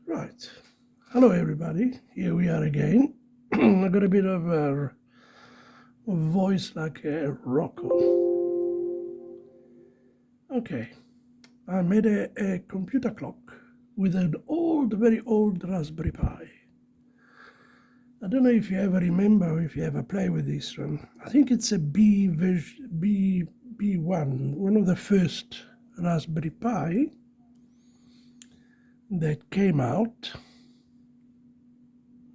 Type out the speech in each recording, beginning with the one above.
Right. Hello everybody. Here we are again. I got a bit of a voice like a Rocco. Okay. I made a computer clock with an very old Raspberry Pi. I don't know if you ever remember or if you ever play with this one. I think it's a B1, one of the first Raspberry Pi that came out.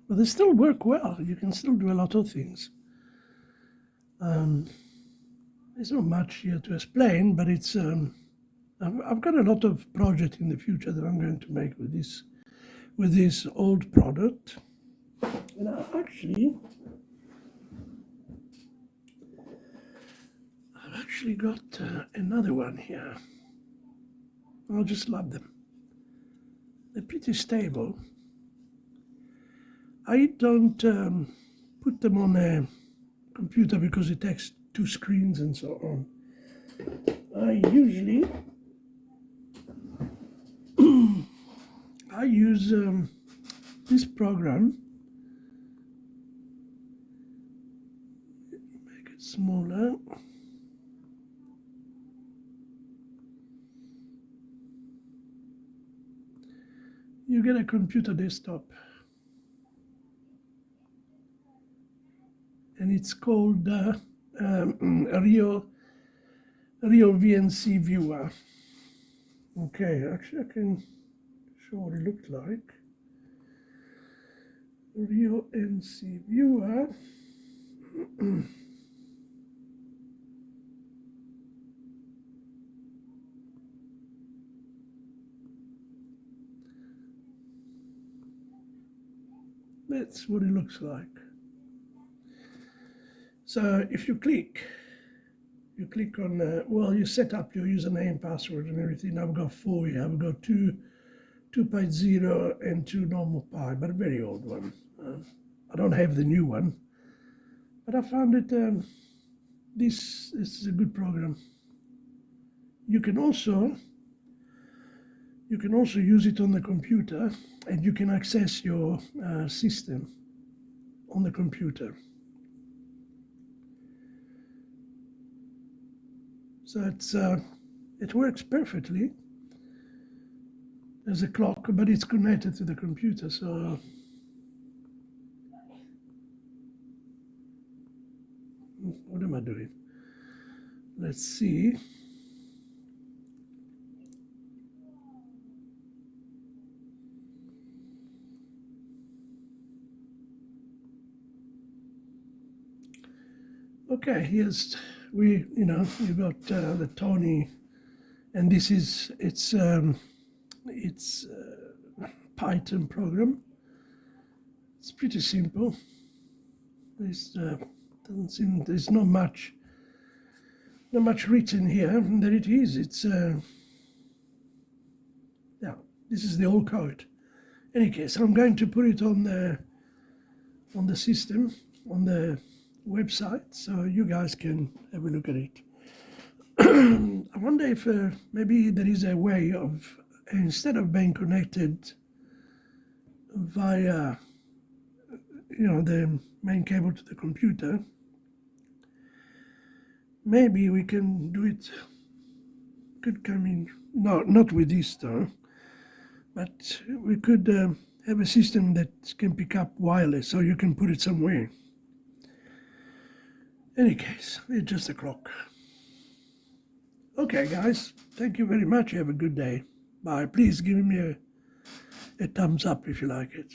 But they still work well. You can still do a lot of things. There's not much here to explain, but it's I've got a lot of projects in the future that I'm going to make with this old product. And I've actually got another one here. I just love them. They're pretty stable. I don't put them on a computer because it takes two screens and so on. I usually I use this program. Make it smaller. You get a computer desktop, and it's called Real VNC Viewer. Okay, actually I can show what it looked like. Real NC Viewer. That's what it looks like. So if you click on, well, you set up your username, password and everything. I've got 4 here. I've got two Pi 0 and 2 normal Pi, but a very old one. I don't have the new one, but I found it, this is a good program. You can also use it on the computer, and you can access your system on the computer. So it works perfectly as a clock, but it's connected to the computer. So what am I doing? Let's see. Okay, here's you got the Tony, and this is it's Python program. It's pretty simple. There's there's not much written here. And there it is. It's yeah. This is the old code. In any case, I'm going to put it on the system, on the website, so you guys can have a look at it. I wonder if maybe there is a way of, instead of being connected via the main cable to the computer, maybe we can do it, could come in, no, not with this though, but we could have a system that can pick up wireless, so you can put it somewhere. In any case, it's just a clock. Okay guys, thank you very much. You have a good day. Bye. Please give me a thumbs up if you like it.